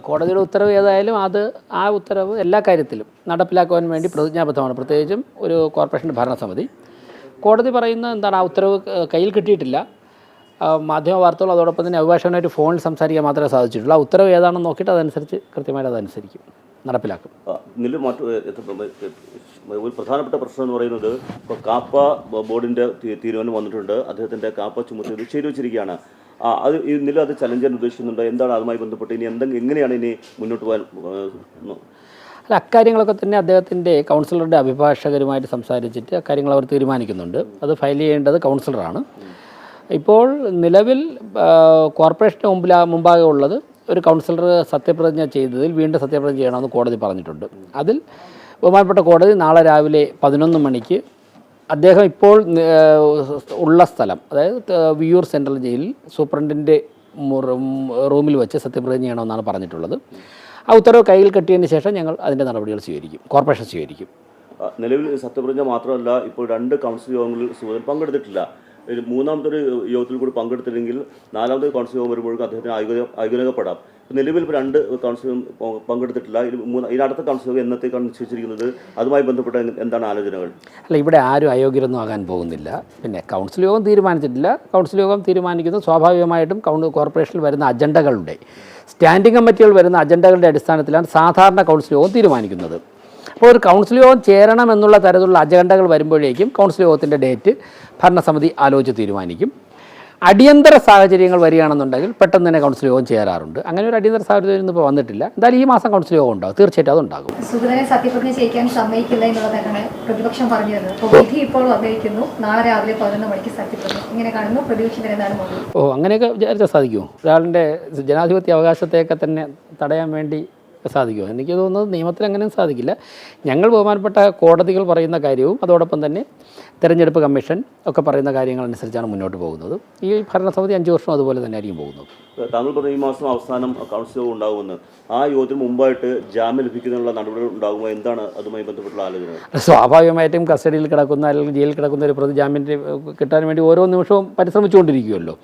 കോടതിയുടെ ഉത്തരവ് ഏതായാലും ആ ഉത്തരവ് എല്ലാ കാര്യത്തിലും നടപ്പിലാക്കുവാൻ വേണ്ടി പ്രതിജ്ഞാബദ്ധമാണ്. പ്രത്യേകിച്ചും ഒരു കോർപ്പറേഷൻ്റെ ഭരണസമിതി. കോടതി പറയുന്ന എന്താണ്, ആ ഉത്തരവ് കയ്യിൽ കിട്ടിയിട്ടില്ല. മാധ്യമ വാർത്തകൾ അതോടൊപ്പം തന്നെ അഭിഭാഷകനായിട്ട് ഫോണിൽ സംസാരിക്കാൻ മാത്രമേ സാധിച്ചിട്ടുള്ളൂ. ആ ഉത്തരവ് ഏതാണെന്ന് നോക്കിയിട്ട് അതനുസരിച്ച് കൃത്യമായിട്ട് അതനുസരിക്കും, നടപ്പിലാക്കും. ഒരു പ്രധാനപ്പെട്ട പ്രശ്നം എന്ന് പറയുന്നത് ഇപ്പോൾ കാപ്പ ബോർഡിൻ്റെ തീരുമാനം വന്നിട്ടുണ്ട്. അദ്ദേഹത്തിൻ്റെ കാപ്പ ചുമത്തി ശരിവച്ചിരിക്കുകയാണ്. അത് ഇന്നലെ അത് ചലഞ്ച് ചെയ്യാൻ ഉദ്ദേശിക്കുന്നുണ്ട്. എന്താണ് അതുമായി ബന്ധപ്പെട്ട് ഇനി എങ്ങനെയാണ് ഇനി മുന്നോട്ട് പോകാൻ? അല്ല, അക്കാര്യങ്ങളൊക്കെ തന്നെ അദ്ദേഹത്തിൻ്റെ കൗൺസിലറുടെ അഭിഭാഷകരുമായിട്ട് സംസാരിച്ചിട്ട് അക്കാര്യങ്ങൾ അവർ തീരുമാനിക്കുന്നുണ്ട്. അത് ഫയൽ ചെയ്യേണ്ടത് കൗൺസിലറാണ്. ഇപ്പോൾ നിലവിൽ കോർപ്പറേഷന് മുമ്പാകെ ഉള്ളത് ഒരു കൗൺസിലർ സത്യപ്രതിജ്ഞ ചെയ്തതിൽ വീണ്ടും സത്യപ്രതിജ്ഞ ചെയ്യണമെന്ന് കോടതി പറഞ്ഞിട്ടുണ്ട്. അതിൽ ബഹുമാനപ്പെട്ട കോടതി നാളെ രാവിലെ 11 മണിക്ക് അദ്ദേഹം ഇപ്പോൾ ഉള്ള സ്ഥലം, അതായത് വിയ്യൂർ സെൻട്രൽ ജയിലിൽ സൂപ്രണ്ടിൻ്റെ റൂമിൽ വെച്ച് സത്യപ്രതിജ്ഞ ചെയ്യണമെന്നാണ് പറഞ്ഞിട്ടുള്ളത്. ആ ഉത്തരവ് കയ്യിൽ കെട്ടിയതിന് ശേഷം ഞങ്ങൾ അതിൻ്റെ നടപടികൾ സ്വീകരിക്കും, കോർപ്പറേഷൻ സ്വീകരിക്കും. നിലവിൽ സത്യപ്രതിജ്ഞ മാത്രമല്ല, ഇപ്പോൾ 2 കൗൺസിൽ യോഗങ്ങളിൽ സുഗതൻ പങ്കെടുത്തിട്ടില്ല. മൂന്നാമത്തെ ഒരു യോഗത്തിൽ കൂടി പങ്കെടുത്തില്ലെങ്കിൽ 4ാമത്തെ കൗൺസിൽ യോഗം വരുമ്പോഴേക്കും അദ്ദേഹത്തിന് അയോഗ്യപ്പെടാം. നിലവിൽ ഇപ്പോൾ 2 കൗൺസിൽ പങ്കെടുത്തിട്ടില്ല. ഈ അടുത്ത കൗൺസിൽ യോഗം എന്നത്തേക്കാണ് നിശ്ചയിച്ചിരിക്കുന്നത്? അതുമായി ബന്ധപ്പെട്ട എന്താണ് ആലോചനകൾ? അല്ല, ഇവിടെ ആരും അയോഗ്യരൊന്നും ആകാൻ പോകുന്നില്ല. പിന്നെ കൗൺസിൽ യോഗം തീരുമാനിച്ചിട്ടില്ല. കൗൺസിൽ യോഗം തീരുമാനിക്കുന്നത് സ്വാഭാവികമായിട്ടും കോർപ്പറേഷനിൽ വരുന്ന അജണ്ടകളുടെ, സ്റ്റാൻഡിംഗ് കമ്മിറ്റികൾ വരുന്ന അജണ്ടകളുടെ അടിസ്ഥാനത്തിലാണ് സാധാരണ കൗൺസിൽ യോഗം തീരുമാനിക്കുന്നത്. അപ്പോൾ ഒരു കൗൺസിൽ യോഗം ചേരണം എന്നുള്ള തരത്തിലുള്ള അജണ്ടകൾ വരുമ്പോഴേക്കും കൗൺസിൽ യോഗത്തിൻ്റെ ഡേറ്റ് ഭരണസമിതി ആലോചിച്ച് തീരുമാനിക്കും. അടിയന്തര സാഹചര്യങ്ങൾ വരികയാണെന്നുണ്ടെങ്കിൽ പെട്ടെന്ന് തന്നെ കൗൺസിൽ യോഗം ചേരാറുണ്ട്. അങ്ങനെ ഒരു അടിയന്തര സാഹചര്യം ഒന്നും ഇപ്പോൾ വന്നിട്ടില്ല. എന്തായാലും ഈ മാസം കൗൺസിൽ യോഗം ഉണ്ടാകും, തീർച്ചയായിട്ടും അതുണ്ടാകും. സുഗതനെ സത്യപ്രതിജ്ഞ ചെയ്യിക്കാൻ സമ്മതിക്കില്ല എന്നുള്ളതാണ് പ്രതിപക്ഷം പറഞ്ഞു വരുന്നത്. അപ്പോൾ വിധി ഇപ്പോൾ വന്നിരിക്കുന്നു, നാളെ രാവിലെ 11 മണിക്ക് സത്യപ്രതിജ്ഞ. ഇങ്ങനെ കാണുന്നു, പ്രതിപക്ഷത്തിന് എന്താണ് മറുപടി? അങ്ങനെയൊക്കെ വിചാരിച്ചാൽ സാധിക്കുമോ? ഒരാളുടെ ജനാധിപത്യ അവകാശത്തെയൊക്കെ തന്നെ തടയാൻ വേണ്ടി സാധിക്കുമോ? എനിക്ക് തോന്നുന്നത് നിയമത്തിൽ അങ്ങനെയും സാധിക്കില്ല. ഞങ്ങൾ ബഹുമാനപ്പെട്ട കോടതികൾ പറയുന്ന കാര്യവും അതോടൊപ്പം തന്നെ തെരഞ്ഞെടുപ്പ് കമ്മീഷൻ ഒക്കെ പറയുന്ന കാര്യങ്ങളനുസരിച്ചാണ് മുന്നോട്ട് പോകുന്നത്. ഈ ഭരണസമിതി 5 വർഷം അതുപോലെ തന്നെ ആയിരിക്കും പോകുന്നത്. താങ്കൾ പറഞ്ഞ ഈ മാസം അവസാനം കൗൺസിൽ യോഗം ഉണ്ടാകുമെന്ന്. ആ യോഗത്തിന് മുമ്പായിട്ട് ജാമ്യം ലഭിക്കുന്നതിനുള്ള നടപടികൾ ഉണ്ടാകുമോ? എന്താണ് അതുമായി ബന്ധപ്പെട്ടുള്ള ആലോചന? സ്വാഭാവികമായിട്ടും കസ്റ്റഡിയിൽ കിടക്കുന്ന അല്ലെങ്കിൽ ജയിലിൽ കിടക്കുന്ന ഒരു പ്രതി ജാമ്യം കിട്ടാൻ വേണ്ടി ഓരോ നിമിഷവും പരിശ്രമിച്ചുകൊണ്ടിരിക്കുമല്ലോ.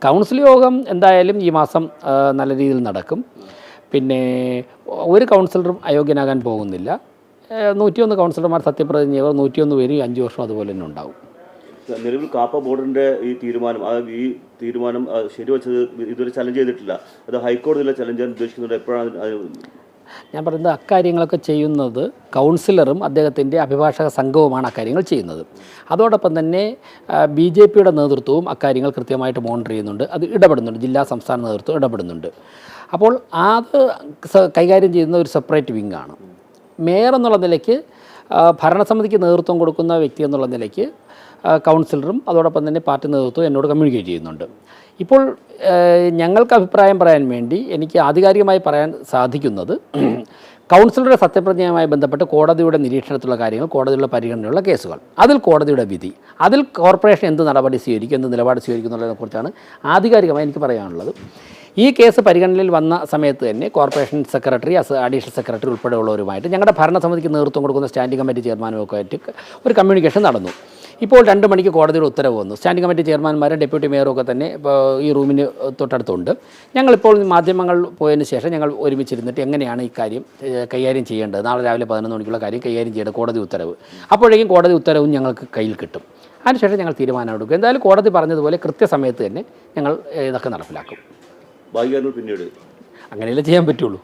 കൗൺസിൽ യോഗം എന്തായാലും ഈ മാസം നല്ല രീതിയിൽ നടക്കും. പിന്നെ ഒരു കൗൺസിലറും അയോഗ്യനാകാൻ പോകുന്നില്ല. 101 കൗൺസിലർമാർ സത്യപ്രതിജ്ഞ ചെയ്തവർ 101 പേരും 5 വർഷം അതുപോലെ തന്നെ ഉണ്ടാവും. നിലവിൽ കാപ്പ ബോർഡിൻ്റെ ഈ തീരുമാനം ശരിവെച്ചത് ഇതുവരെ ചലഞ്ച് ചെയ്തിട്ടില്ല. അത് ഹൈക്കോടതിയിലെ ചലഞ്ച് ചെയ്യാൻ ഉദ്ദേശിക്കുന്നുണ്ട്. എപ്പോഴാണ് ഞാൻ പറയുന്നത്, അക്കാര്യങ്ങളൊക്കെ ചെയ്യുന്നത് കൗൺസിലറും അദ്ദേഹത്തിൻ്റെ അഭിഭാഷക സംഘവുമാണ് അക്കാര്യങ്ങൾ ചെയ്യുന്നത്. അതോടൊപ്പം തന്നെ BJPയുടെ നേതൃത്വവും അക്കാര്യങ്ങൾ കൃത്യമായിട്ട് മോണിറ്റർ ചെയ്യുന്നുണ്ട്, അത് ഇടപെടുന്നുണ്ട്. ജില്ലാ സംസ്ഥാന നേതൃത്വം ഇടപെടുന്നുണ്ട്. അപ്പോൾ അത് കൈകാര്യം ചെയ്യുന്ന ഒരു സെപ്പറേറ്റ് വിങ്ങാണ്. മേയർ എന്നുള്ള നിലയ്ക്ക്, ഭരണസമിതിക്ക് നേതൃത്വം കൊടുക്കുന്ന വ്യക്തി എന്നുള്ള നിലയ്ക്ക് കൗൺസിലറും അതോടൊപ്പം തന്നെ പാർട്ടി നേതൃത്വം എന്നോട് കമ്മ്യൂണിക്കേറ്റ് ചെയ്യുന്നുണ്ട്. ഇപ്പോൾ ഞങ്ങൾക്ക് അഭിപ്രായം പറയാൻ വേണ്ടി എനിക്ക് ആധികാരികമായി പറയാൻ സാധിക്കുന്നത്, കൗൺസിലറുടെ സത്യപ്രതിജ്ഞയുമായി ബന്ധപ്പെട്ട് കോടതിയുടെ നിരീക്ഷണത്തിലുള്ള കാര്യങ്ങൾ, കോടതിയുടെ പരിഗണനയുള്ള കേസുകൾ, അതിൽ കോടതിയുടെ വിധി, അതിൽ കോർപ്പറേഷൻ എന്ത് നടപടി സ്വീകരിക്കും, എന്ത് നിലപാട് സ്വീകരിക്കും എന്നുള്ളതിനെക്കുറിച്ചാണ് ആധികാരികമായി എനിക്ക് പറയാനുള്ളത്. ഈ കേസ് പരിഗണനയിൽ വന്ന സമയത്ത് തന്നെ കോർപ്പറേഷൻ സെക്രട്ടറി, അഡീഷണൽ സെക്രട്ടറി ഉൾപ്പെടെയുള്ളവരുമായിട്ട് ഞങ്ങളുടെ ഭരണസമിതിക്ക് നേതൃത്വം കൊടുക്കുന്ന സ്റ്റാൻഡിംഗ് കമ്മിറ്റി ചെയർമാനുമൊക്കെ ആയിട്ട് ഒരു കമ്മ്യൂണിക്കേഷൻ നടന്നു. ഇപ്പോൾ 2 മണിക്ക് കോടതിയുടെ ഉത്തരവ് വന്നു. സ്റ്റാൻഡിംഗ് കമ്മിറ്റി ചെയർമാൻമാരും ഡെപ്യൂട്ടി മേയറും ഒക്കെ തന്നെ ഈ റൂമിന് തൊട്ടടുത്തുണ്ട്. ഞങ്ങളിപ്പോൾ മാധ്യമങ്ങൾ പോയതിന് ശേഷം ഞങ്ങൾ ഒരുമിച്ചിരുന്നിട്ട് എങ്ങനെയാണ് ഈ കാര്യം കൈകാര്യം ചെയ്യേണ്ടത്, നാളെ രാവിലെ 11 മണിക്കുള്ള കാര്യം കൈകാര്യം ചെയ്യേണ്ടത് കോടതി ഉത്തരവ്, അപ്പോഴേക്കും കോടതി ഉത്തരവും ഞങ്ങൾക്ക് കയ്യിൽ കിട്ടും. അതിനുശേഷം ഞങ്ങൾ തീരുമാനം എടുക്കും. എന്തായാലും കോടതി പറഞ്ഞതുപോലെ കൃത്യസമയത്ത് തന്നെ ഞങ്ങൾ ഇതൊക്കെ നടപ്പിലാക്കും. പിന്നീട് അങ്ങനെയല്ലേ ചെയ്യാൻ പറ്റുള്ളൂ.